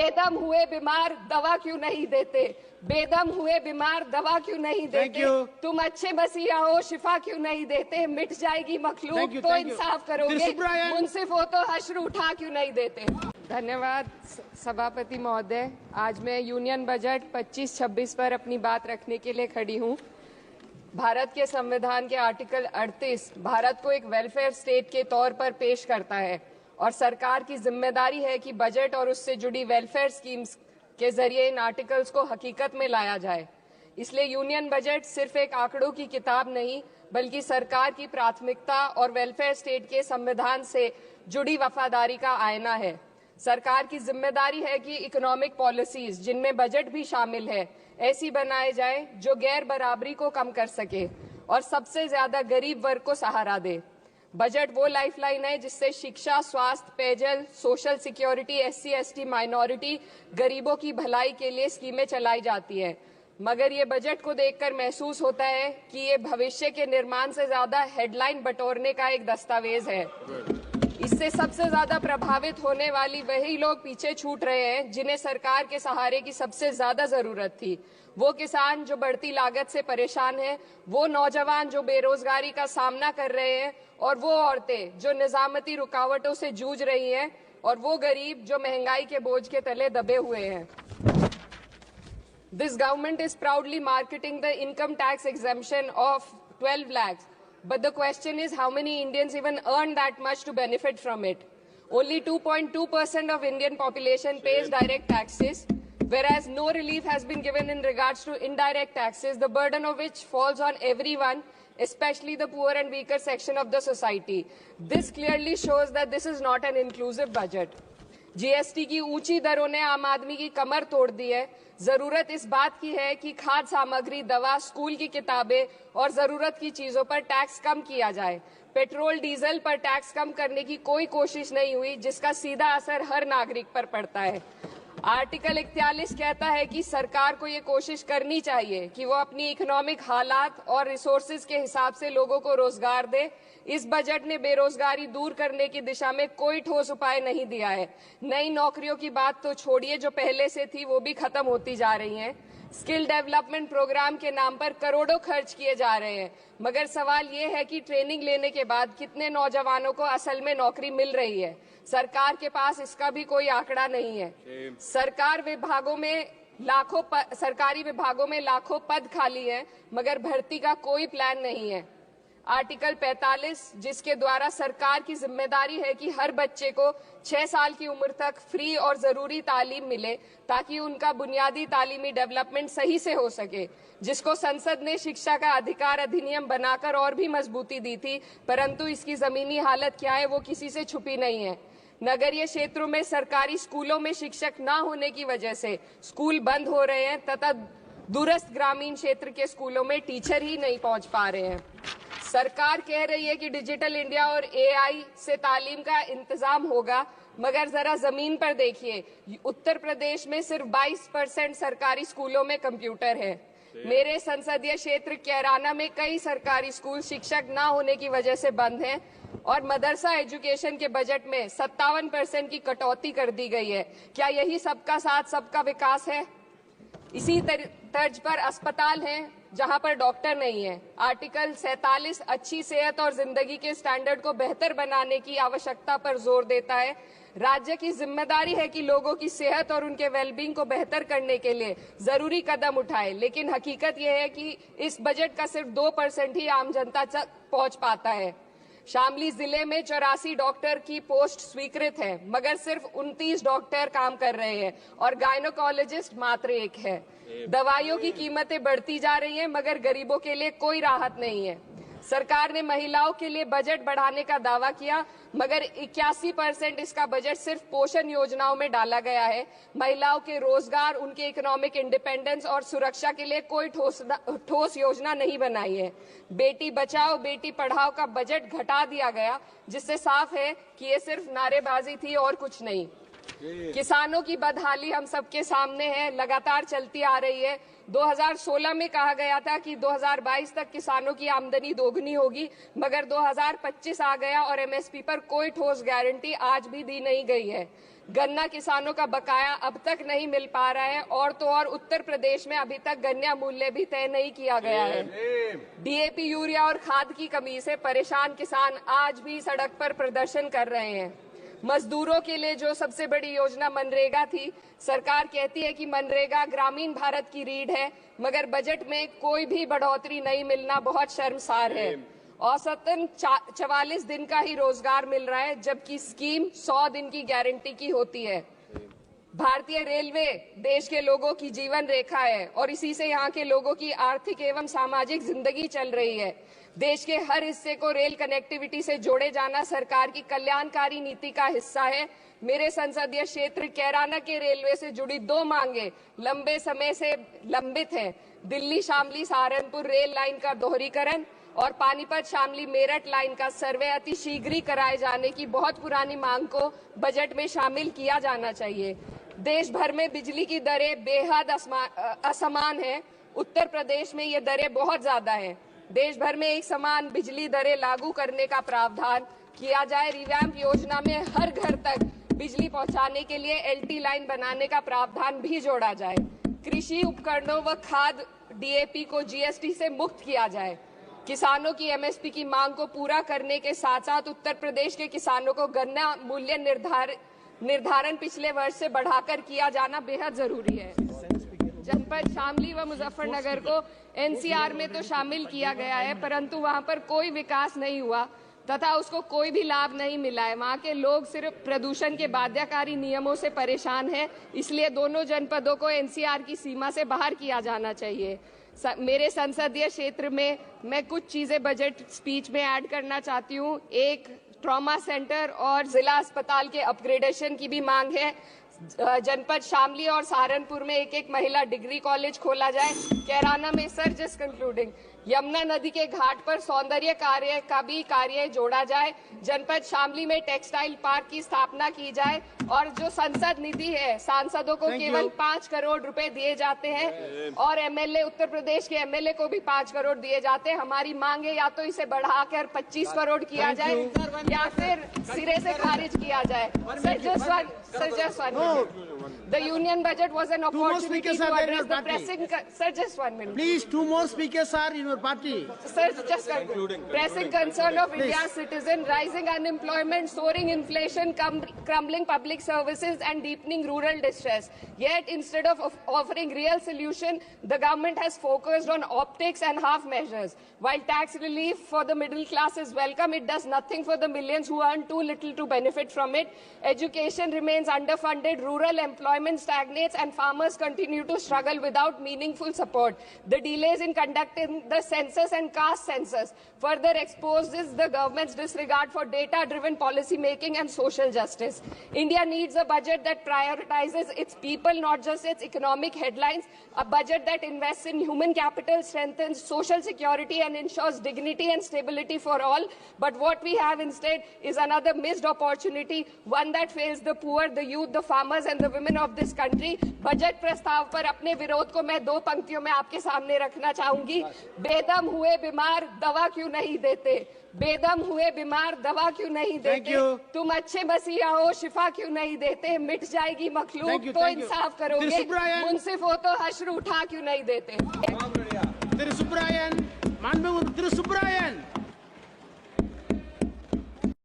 बेदम हुए बीमार दवा क्यों नहीं देते? बेदम हुए बीमार दवा क्यों नहीं देते? तुम अच्छे मसीहा हो, शिफा क्यों नहीं देते? मिट जाएगी मखलूक तो इंसाफ करोगे, मुंसिफ हो तो हश्र उठा क्यों नहीं देते? धन्यवाद सभापति महोदय। आज मैं यूनियन बजट 25-26 पर अपनी बात रखने के लिए खड़ी हूँ। भारत के संविधान के आर्टिकल 38 भारत को एक वेलफेयर स्टेट के तौर पर पेश करता है और सरकार की जिम्मेदारी है कि बजट और उससे जुड़ी वेलफेयर स्कीम्स के जरिए इन आर्टिकल्स को हकीकत में लाया जाए। इसलिए यूनियन बजट सिर्फ एक आंकड़ों की किताब नहीं, बल्कि सरकार की प्राथमिकता और वेलफेयर स्टेट के संविधान से जुड़ी वफादारी का आईना है। सरकार की जिम्मेदारी है कि इकोनॉमिक पॉलिसीज, जिनमें बजट भी शामिल है, ऐसी बनाए जाए जो गैर बराबरी को कम कर सके और सबसे ज्यादा गरीब वर्ग को सहारा दे। बजट वो लाइफलाइन है जिससे शिक्षा, स्वास्थ्य, पेयजल, social security, SC, ST, minority, गरीबों की भलाई के लिए स्कीमें चलाई जाती है। मगर ये बजट को देखकर महसूस होता है कि ये भविष्य के निर्माण से ज्यादा हेडलाइन बटोरने का एक दस्तावेज है। इससे सबसे ज्यादा प्रभावित होने वाली वही लोग पीछे छूट रहे हैं जिन्हें सरकार के सहारे की सबसे ज्यादा जरूरत थी। वो किसान जो बढ़ती लागत से परेशान हैं, वो नौजवान जो बेरोजगारी का सामना कर रहे हैं, और वो औरतें जो निजामती रुकावटों से जूझ रही हैं, और वो गरीब जो महंगाई के बोझ के तले दबे हुए हैं। This government is proudly marketing the income tax exemption of 12 lakhs. But the question is, how many Indians even earn that much to benefit from it? Only 2.2% of Indian population pays direct taxes, whereas no relief has been given in regards to indirect taxes, the burden of which falls on everyone, especially the poor and weaker section of the society. This clearly shows that this is not an inclusive budget. GST की ऊंची दरों ने आम आदमी की कमर तोड़ दी है। जरूरत इस बात की है कि खाद्य सामग्री, दवा, स्कूल की किताबें और जरूरत की चीजों पर टैक्स कम किया जाए। पेट्रोल, डीजल पर टैक्स कम करने की कोई कोशिश नहीं हुई, जिसका सीधा असर हर नागरिक पर पड़ता है। आर्टिकल 41 कहता है कि सरकार को ये कोशिश करनी चाहिए कि वो अपनी इकोनॉमिक हालात और रिसोर्सेज के हिसाब से लोगों को रोजगार दे। इस बजट ने बेरोजगारी दूर करने की दिशा में कोई ठोस उपाय नहीं दिया है। नई नौकरियों की बात तो छोड़िए, जो पहले से थी वो भी खत्म होती जा रही हैं। स्किल डेवलपमेंट प्रोग्राम के नाम पर करोड़ों खर्च किए जा रहे हैं, मगर सवाल ये है कि ट्रेनिंग लेने के बाद कितने नौजवानों को असल में नौकरी मिल रही है। सरकार के पास इसका भी कोई आंकड़ा नहीं है। सरकारी विभागों में लाखों पद खाली हैं, मगर भर्ती का कोई प्लान नहीं है। आर्टिकल 45, जिसके द्वारा सरकार की जिम्मेदारी है कि हर बच्चे को 6 साल की उम्र तक फ्री और जरूरी तालीम मिले ताकि उनका बुनियादी तालीमी डेवलपमेंट सही से हो सके, जिसको संसद ने शिक्षा का अधिकार अधिनियम बनाकर और भी मजबूती दी थी, परंतु इसकी जमीनी हालत क्या है वो किसी से छुपी नहीं है। नगरीय क्षेत्रों में सरकारी स्कूलों में शिक्षक न होने की वजह से स्कूल बंद हो रहे हैं तथा दूरस्थ ग्रामीण क्षेत्र के स्कूलों में टीचर ही नहीं पहुंच पा रहे हैं। सरकार कह रही है कि डिजिटल इंडिया और AI से तालीम का इंतजाम होगा, मगर जरा जमीन पर देखिए, उत्तर प्रदेश में सिर्फ 22% सरकारी स्कूलों में कंप्यूटर है। मेरे संसदीय क्षेत्र कैराना में कई सरकारी स्कूल शिक्षक न होने की वजह से बंद हैं और मदरसा एजुकेशन के बजट में 57% की कटौती कर दी गई है। क्या यही सबका साथ सबका विकास है? इसी तर्ज पर अस्पताल हैं जहां पर डॉक्टर नहीं है। आर्टिकल 47 अच्छी सेहत और जिंदगी के स्टैंडर्ड को बेहतर बनाने की आवश्यकता पर जोर देता है। राज्य की जिम्मेदारी है कि लोगों की सेहत और उनके वेलबींग को बेहतर करने के लिए जरूरी कदम उठाए, लेकिन हकीकत यह है कि इस बजट का सिर्फ 2% ही आम जनता तक पहुंच पाता है। शामली जिले में 84 डॉक्टर की पोस्ट स्वीकृत है, मगर सिर्फ 29 डॉक्टर काम कर रहे हैं और गायनोकोलॉजिस्ट मात्र 1 है। दवाइयों की कीमतें बढ़ती जा रही हैं, मगर गरीबों के लिए कोई राहत नहीं है। सरकार ने महिलाओं के लिए बजट बढ़ाने का दावा किया, मगर 81% इसका बजट सिर्फ पोषण योजनाओं में डाला गया है। महिलाओं के रोजगार, उनके इकोनॉमिक इंडिपेंडेंस और सुरक्षा के लिए कोई ठोस योजना नहीं बनाई है। बेटी बचाओ बेटी पढ़ाओ का बजट घटा दिया गया, जिससे साफ है कि ये सिर्फ नारेबाजी थी और कुछ नहीं। किसानों की बदहाली हम सबके सामने है, लगातार चलती आ रही है। 2016 में कहा गया था कि 2022 तक किसानों की आमदनी दोगुनी होगी, मगर 2025 आ गया और MSP पर कोई ठोस गारंटी आज भी दी नहीं गई है। गन्ना किसानों का बकाया अब तक नहीं मिल पा रहा है, और तो और उत्तर प्रदेश में अभी तक गन्ना मूल्य भी तय नहीं किया गया है। डीएपी, यूरिया और खाद की कमी से परेशान किसान आज भी सड़क पर प्रदर्शन कर रहे हैं। मजदूरों के लिए जो सबसे बड़ी योजना मनरेगा थी, सरकार कहती है कि मनरेगा ग्रामीण भारत की रीढ़ है, मगर बजट में कोई भी बढ़ोतरी नहीं मिलना बहुत शर्मसार है। औसतन 44 दिन का ही रोजगार मिल रहा है, जबकि स्कीम 100 दिन की गारंटी की होती है। भारतीय रेलवे देश के लोगों की जीवन रेखा है और इसी से यहाँ के लोगों की आर्थिक एवं सामाजिक जिंदगी चल रही है। देश के हर हिस्से को रेल कनेक्टिविटी से जोड़े जाना सरकार की कल्याणकारी नीति का हिस्सा है। मेरे संसदीय क्षेत्र कैराना के रेलवे से जुड़ी 2 मांगे लंबे समय से लंबित हैं। दिल्ली शामली सहारनपुर रेल लाइन का दोहरीकरण और पानीपत शामली मेरठ लाइन का सर्वे अति शीघ्र ही कराए जाने की बहुत पुरानी मांग को बजट में शामिल किया जाना चाहिए। देश भर में बिजली की दरें बेहद असमान है। उत्तर प्रदेश में ये दरें बहुत ज्यादा हैं। देश भर में एक समान बिजली दरें लागू करने का प्रावधान किया जाए। रिवैम्प योजना में हर घर तक बिजली पहुंचाने के लिए एलटी लाइन बनाने का प्रावधान भी जोड़ा जाए। कृषि उपकरणों व खाद डीएपी को जीएसटी से मुक्त किया जाए। किसानों की एमएसपी की मांग को पूरा करने के साथ साथ उत्तर प्रदेश के किसानों को गन्ना मूल्य निर्धारण पिछले वर्ष से बढ़ाकर किया जाना बेहद जरूरी है। जनपद शामली व मुजफ्फरनगर को एनसीआर में तो शामिल किया गया है, परंतु वहां पर कोई विकास नहीं हुआ तथा उसको कोई भी लाभ नहीं मिला है। वहां के लोग सिर्फ प्रदूषण के बाध्यकारी नियमों से परेशान हैं, इसलिए दोनों जनपदों को एनसीआर की सीमा से बाहर किया जाना चाहिए। मेरे संसदीय क्षेत्र में मैं कुछ चीजें बजट स्पीच में ऐड करना चाहती हूँ। एक, ट्रॉमा सेंटर और जिला अस्पताल के अपग्रेडेशन की भी मांग है। जनपद शामली और सहारनपुर में एक महिला डिग्री कॉलेज खोला जाए। कैराना में सर जस्ट कंक्लूडिंग, यमुना नदी के घाट पर सौंदर्य कार्य का भी कार्य जोड़ा जाए। जनपद शामली में टेक्सटाइल पार्क की स्थापना की जाए और जो संसद निधि है, सांसदों को केवल 5 करोड़ रुपए दिए जाते हैं और एमएलए, उत्तर प्रदेश के एमएलए को भी 5 करोड़ दिए जाते हैं। हमारी मांग है या तो इसे बढ़ाकर 25 करोड़ किया जाए या फिर सिरे से खारिज किया जाए। Sir, just one minute. The union budget was an opportunity to address the pressing... Sir, just 1 minute. Please, 2 more speakers are in your party. Sir, just pressing concern of India's citizen, rising unemployment, soaring inflation, crumbling public services and deepening rural distress. Yet, instead of offering real solution, the government has focused on optics and half measures. While tax relief for the middle class is welcome, it does nothing for the millions who earn too little to benefit from it. Education remains underfunded, rural employment stagnates, and farmers continue to struggle without meaningful support. The delays in conducting the census and caste census further exposes the government's disregard for data-driven policy making and social justice. India needs a budget that prioritizes its people, not just its economic headlines, a budget that invests in human capital, strengthens social security, and ensures dignity and stability for all. But what we have instead is another missed opportunity, one that fails the poor, the youth, the farmers and the women of this country. Budget प्रस्ताव पर अपने विरोध को मैं 2 पंक्तियों में आपके सामने रखना चाहूंगी। बेदम हुए बीमार दवा क्यों नहीं देते? बेदम हुए बीमार दवा क्यों नहीं देते? तुम अच्छे मसीहा हो, शिफा क्यों नहीं देते? मिट जाएगी मखलूक तो इंसाफ करोगे, मुंसिफ हो तो हश्र उठा क्यों नहीं देते? Subrayan,